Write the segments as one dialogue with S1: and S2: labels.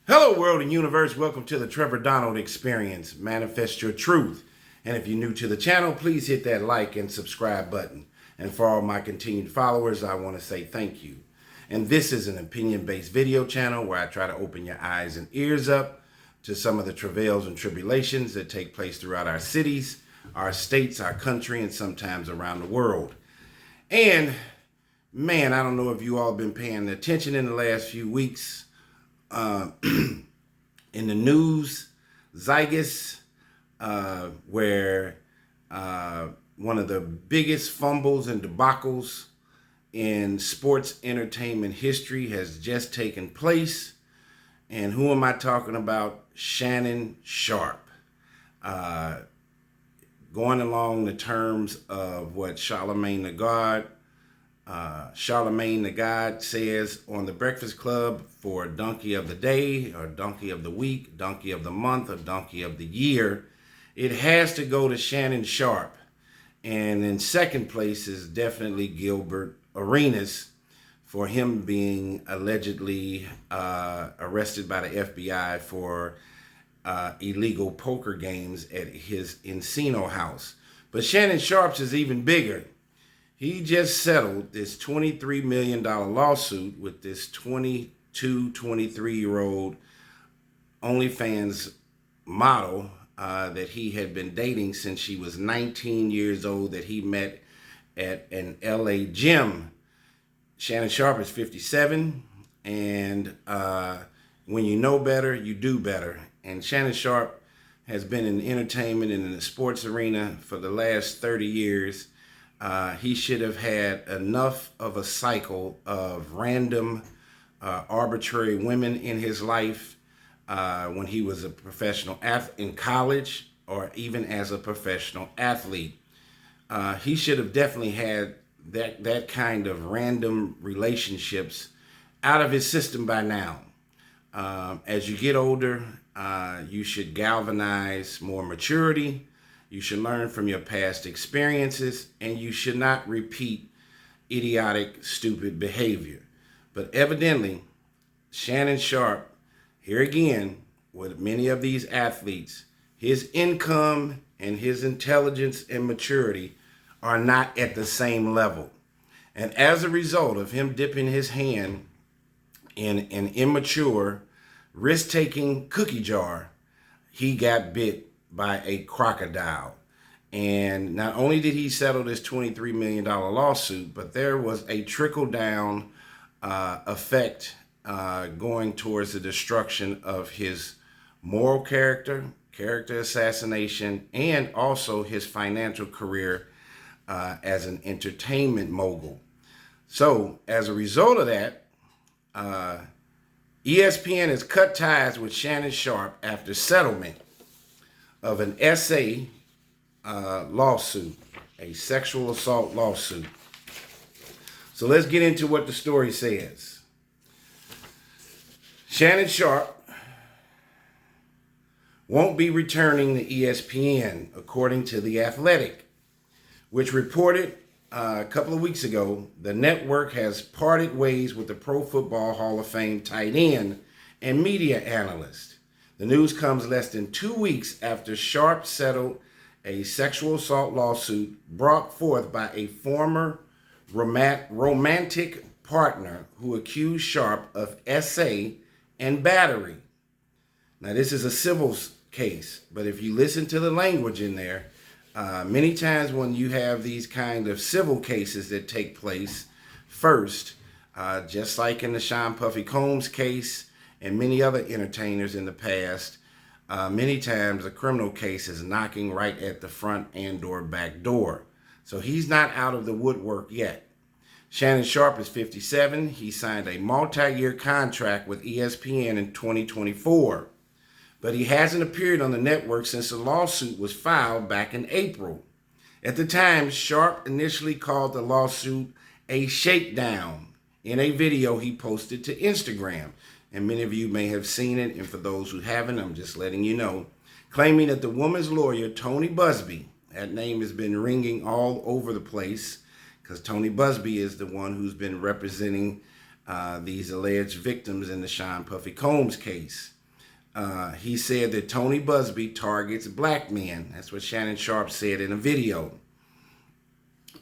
S1: Hello, world and universe. Welcome to the Trevor Donald Experience. Manifest your truth. And if you're new to the channel, please hit that like and subscribe button. And for all my continued followers, I want to say thank you. And this is an opinion-based video channel where I try to open your eyes and ears up to some of the travails and tribulations that take place throughout our cities, our states, our country, and sometimes around the world. And man, I don't know if you all have been paying attention in the last few weeks. In the news, Zygus, where one of the biggest fumbles and debacles in sports entertainment history has just taken place. And who am I talking about? Shannon Sharpe. Going along the terms of what Charlemagne the God says on the Breakfast Club for Donkey of the Day or Donkey of the Week, Donkey of the Month, or Donkey of the Year, it has to go to Shannon Sharpe. And in second place is definitely Gilbert Arenas for him being allegedly arrested by the FBI for illegal poker games at his Encino house. But Shannon Sharpe's is even bigger. He just settled this $23 million lawsuit with this 22, 23-year-old OnlyFans model that he had been dating since she was 19 years old, that he met at an LA gym. Shannon Sharpe is 57, and when you know better, you do better. And Shannon Sharpe has been in entertainment and in the sports arena for the last 30 years. He should have had enough of a cycle of random, arbitrary women in his life when he was a professional athlete in college or even as a professional athlete. He should have definitely had that kind of random relationships out of his system by now. As you get older, you should galvanize more maturity. You should learn from your past experiences, and you should not repeat idiotic, stupid behavior. But evidently, Shannon Sharpe, here again, with many of these athletes, his income and his intelligence and maturity are not at the same level. And as a result of him dipping his hand in an immature, risk-taking cookie jar, he got bit by a crocodile. And not only did he settle this $23 million lawsuit, but there was a trickle-down effect going towards the destruction of his moral character assassination, and also his financial career as an entertainment mogul. So as a result of that, ESPN has cut ties with Shannon Sharpe after settlement of an SA lawsuit, a sexual assault lawsuit. So let's get into what the story says. Shannon Sharpe won't be returning to ESPN, according to The Athletic, which reported a couple of weeks ago the network has parted ways with the Pro Football Hall of Fame tight end and media analyst. The news comes less than 2 weeks after Sharpe settled a sexual assault lawsuit brought forth by a former romantic partner who accused Sharpe of SA and battery. Now, this is a civil case, but if you listen to the language in there, many times when you have these kind of civil cases that take place first, just like in the Sean Puffy Combs case, and many other entertainers in the past, many times a criminal case is knocking right at the front and or back door. So he's not out of the woodwork yet. Shannon Sharpe is 57. He signed a multi-year contract with ESPN in 2024. But he hasn't appeared on the network since the lawsuit was filed back in April. At the time, Sharpe initially called the lawsuit a shakedown in a video he posted to Instagram. And many of you may have seen it, and for those who haven't, I'm just letting you know, claiming that the woman's lawyer, Tony Busby, that name has been ringing all over the place, because Tony Busby is the one who's been representing these alleged victims in the Sean Puffy Combs case. He said that Tony Busby targets black men. That's what Shannon Sharpe said in a video.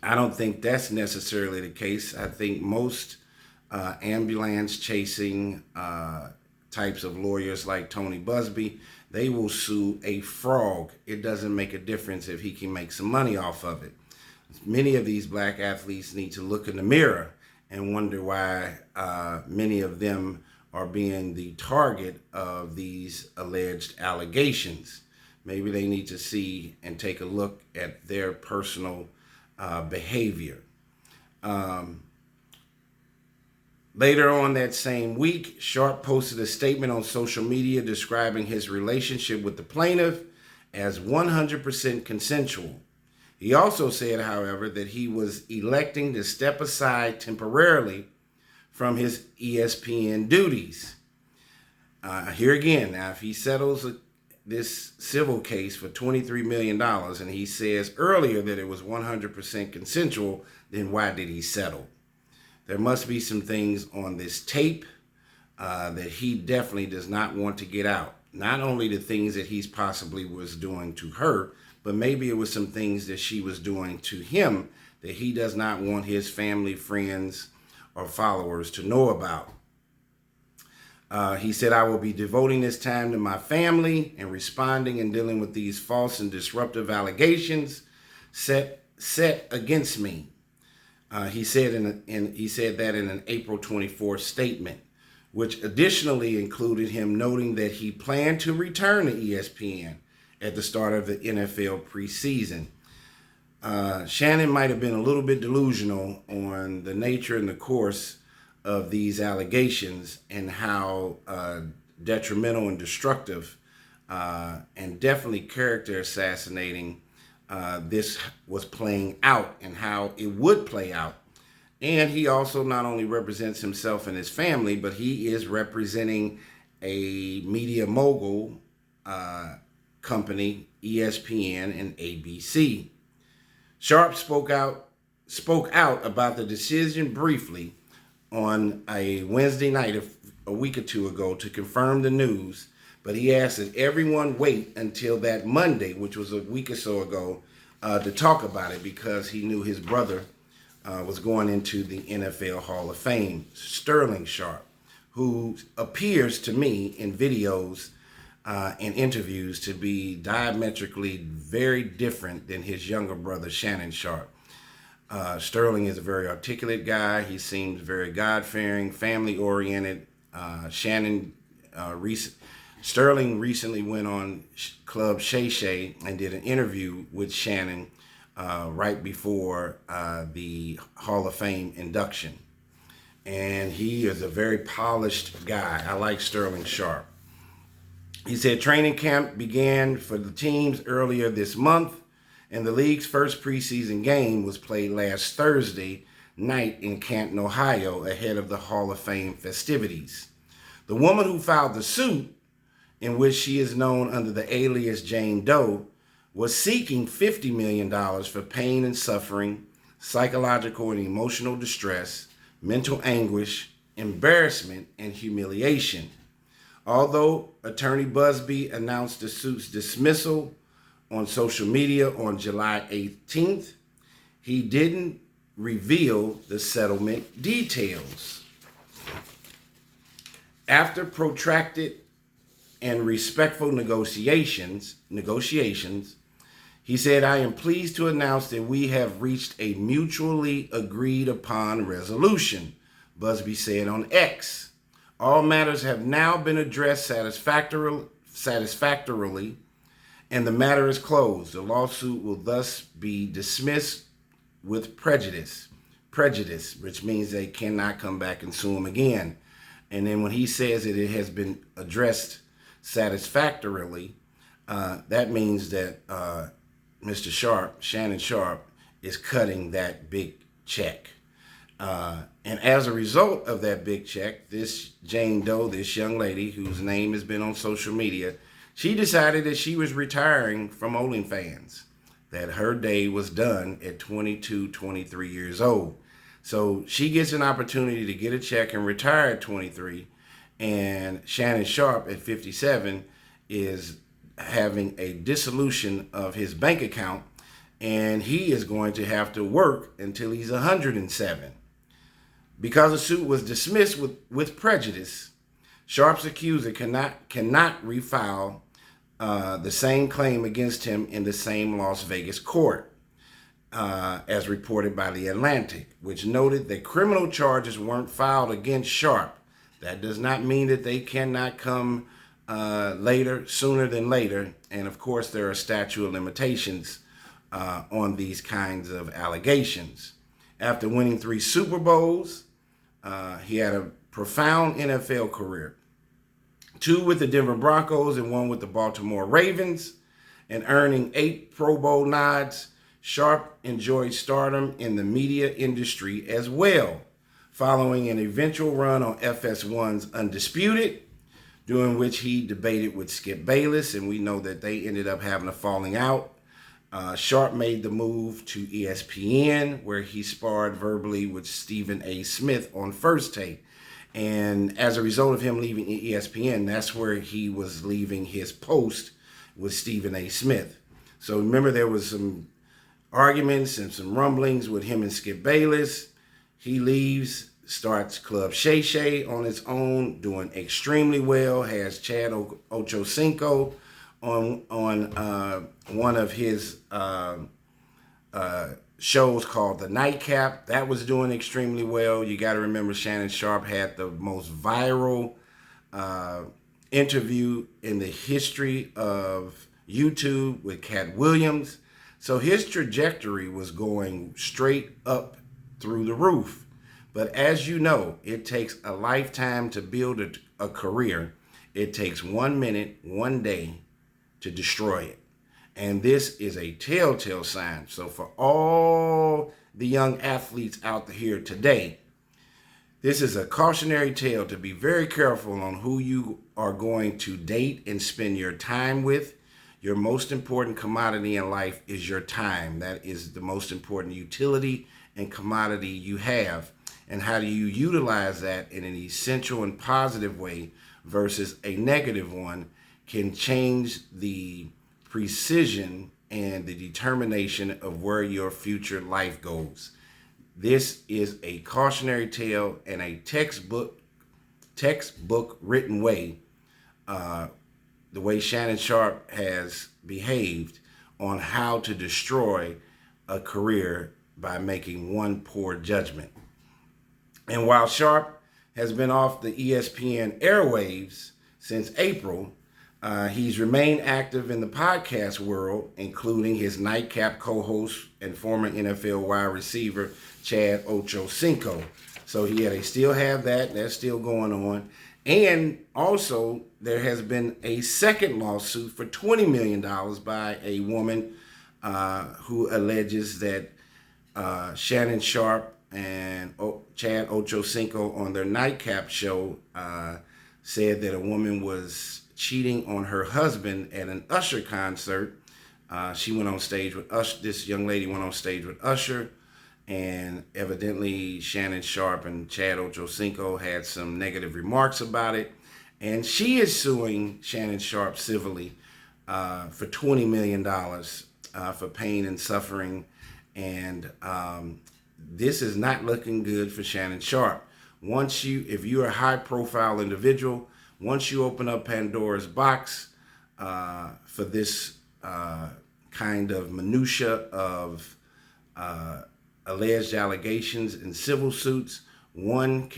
S1: I don't think that's necessarily the case. I think most ambulance chasing types of lawyers like Tony Busby, they will sue a frog. It doesn't make a difference if he can make some money off of it. Many of these black athletes need to look in the mirror and wonder why many of them are being the target of these alleged allegations. Maybe they need to see and take a look at their personal behavior. Later on that same week, Sharpe posted a statement on social media describing his relationship with the plaintiff as 100% consensual. He also said, however, that he was electing to step aside temporarily from his ESPN duties. Here again, now if he settles this civil case for $23 million and he says earlier that it was 100% consensual, then why did he settle? There must be some things on this tape that he definitely does not want to get out. Not only the things that he's possibly was doing to her, but maybe it was some things that she was doing to him that he does not want his family, friends, or followers to know about. He said, I will be devoting this time to my family and responding and dealing with these false and disruptive allegations set against me. He said that in an April 24th statement, which additionally included him noting that he planned to return to ESPN at the start of the NFL preseason. Shannon might have been a little bit delusional on the nature and the course of these allegations and how detrimental and destructive and definitely character assassinating this was playing out and how it would play out. And he also not only represents himself and his family, but he is representing a media mogul company, ESPN and ABC. Sharpe spoke out about the decision briefly on a Wednesday night a week or two ago to confirm the news, but he asked that everyone wait until that Monday, which was a week or so ago, to talk about it because he knew his brother was going into the NFL Hall of Fame, Sterling Sharpe, who appears to me in videos and interviews to be diametrically very different than his younger brother, Shannon Sharpe. Sterling is a very articulate guy. He seems very God-fearing, family-oriented. Sterling recently went on Club Shay Shay and did an interview with Shannon right before the Hall of Fame induction. And he is a very polished guy. I like Sterling Sharpe. He said training camp began for the teams earlier this month, and the league's first preseason game was played last Thursday night in Canton, Ohio, ahead of the Hall of Fame festivities. The woman who filed the suit, in which she is known under the alias Jane Doe, was seeking $50 million for pain and suffering, psychological and emotional distress, mental anguish, embarrassment, and humiliation. Although Attorney Busby announced the suit's dismissal on social media on July 18th, he didn't reveal the settlement details. After protracted and respectful negotiations, he said, I am pleased to announce that we have reached a mutually agreed upon resolution, Busby said on X. All matters have now been addressed satisfactorily, and the matter is closed. The lawsuit will thus be dismissed with prejudice, which means they cannot come back and sue him again. And then when he says that it has been addressed satisfactorily, that means that Mr. Sharpe, Shannon Sharpe, is cutting that big check. And as a result of that big check, this Jane Doe, this young lady whose name has been on social media, she decided that she was retiring from OnlyFans, that her day was done at 22, 23 years old. So she gets an opportunity to get a check and retire at 23, And Shannon Sharpe at 57 is having a dissolution of his bank account, and he is going to have to work until he's 107. Because the suit was dismissed with prejudice, Sharpe's accuser cannot refile the same claim against him in the same Las Vegas court, as reported by The Atlantic, which noted that criminal charges weren't filed against Sharpe. That does not mean that they cannot come sooner than later. And of course, there are statute of limitations on these kinds of allegations. After winning 3 Super Bowls, he had a profound NFL career. 2 with the Denver Broncos and 1 with the Baltimore Ravens, and earning 8 Pro Bowl nods. Sharpe enjoyed stardom in the media industry as well, following an eventual run on FS1's Undisputed, during which he debated with Skip Bayless, and we know that they ended up having a falling out. Sharpe made the move to ESPN, where he sparred verbally with Stephen A. Smith on First Take. And as a result of him leaving ESPN, that's where he was leaving his post with Stephen A. Smith. So remember, there was some arguments and some rumblings with him and Skip Bayless. He leaves, starts Club Shay Shay on its own, doing extremely well. Has Chad Ochocinco on one of his shows called The Nightcap. That was doing extremely well. You got to remember, Shannon Sharpe had the most viral interview in the history of YouTube with Cat Williams. So his trajectory was going straight up through the roof. But as you know, it takes a lifetime to build a career. It takes 1 minute, 1 day to destroy it. And this is a telltale sign. So for all the young athletes out here today, this is a cautionary tale to be very careful on who you are going to date and spend your time with. Your most important commodity in life is your time. That is the most important utility and commodity you have. And how do you utilize that in an essential and positive way versus a negative one can change the precision and the determination of where your future life goes. This is a cautionary tale and a textbook written way, the way Shannon Sharpe has behaved on how to destroy a career by making one poor judgment. And while Sharpe has been off the ESPN airwaves since April, he's remained active in the podcast world, including his Nightcap co-host and former NFL wide receiver, Chad Ochocinco. So they still have that. That's still going on. And also, there has been a second lawsuit for $20 million by a woman who alleges that Shannon Sharpe and Chad Ochocinco on their Nightcap show said that a woman was cheating on her husband at an Usher concert. She went on stage with Usher. This young lady went on stage with Usher, and evidently Shannon Sharpe and Chad Ochocinco had some negative remarks about it. And she is suing Shannon Sharpe civilly for $20 million for pain and suffering. And this is not looking good for Shannon Sharpe. If you're a high-profile individual, once you open up Pandora's box for this kind of minutia of alleged allegations and civil suits, one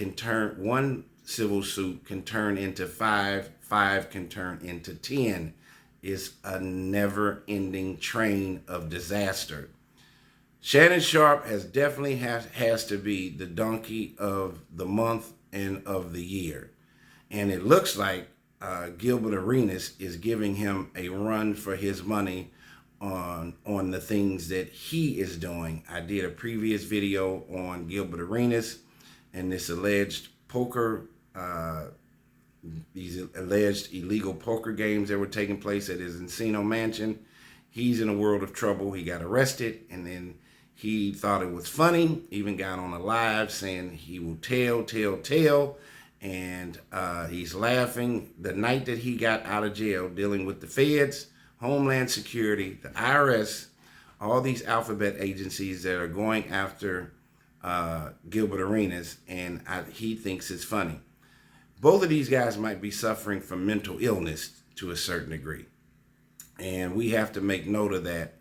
S1: civil suit can turn into 5, 5 can turn into 10. It's a never-ending train of disaster. Shannon Sharpe definitely has to be the donkey of the month and of the year. And it looks like Gilbert Arenas is giving him a run for his money on the things that he is doing. I did a previous video on Gilbert Arenas and this alleged these alleged illegal poker games that were taking place at his Encino mansion. He's in a world of trouble. He got arrested, and then he thought it was funny, even got on a live saying he will tell. And he's laughing. The night that he got out of jail, dealing with the feds, Homeland Security, the IRS, all these alphabet agencies that are going after Gilbert Arenas, and he thinks it's funny. Both of these guys might be suffering from mental illness to a certain degree. And we have to make note of that.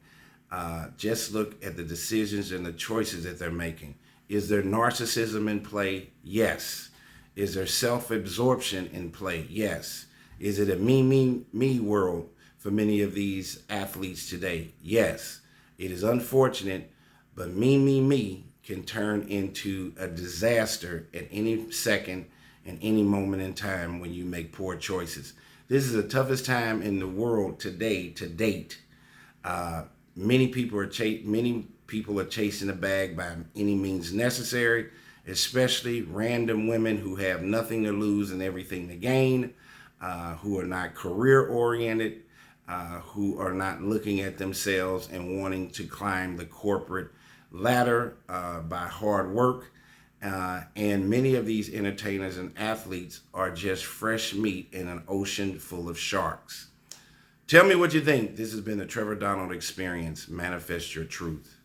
S1: Just look at the decisions and the choices that they're making. Is there narcissism in play? Yes. Is there self-absorption in play? Yes. Is it a me, me, me world for many of these athletes today? Yes. It is unfortunate, but me can turn into a disaster at any second and any moment in time when you make poor choices. This is the toughest time in the world today to date. Many people are chasing the bag by any means necessary, especially random women who have nothing to lose and everything to gain, who are not career oriented, who are not looking at themselves and wanting to climb the corporate ladder by hard work. And many of these entertainers and athletes are just fresh meat in an ocean full of sharks. Tell me what you think. This has been the Trevor Donald Experience. Manifest your truth.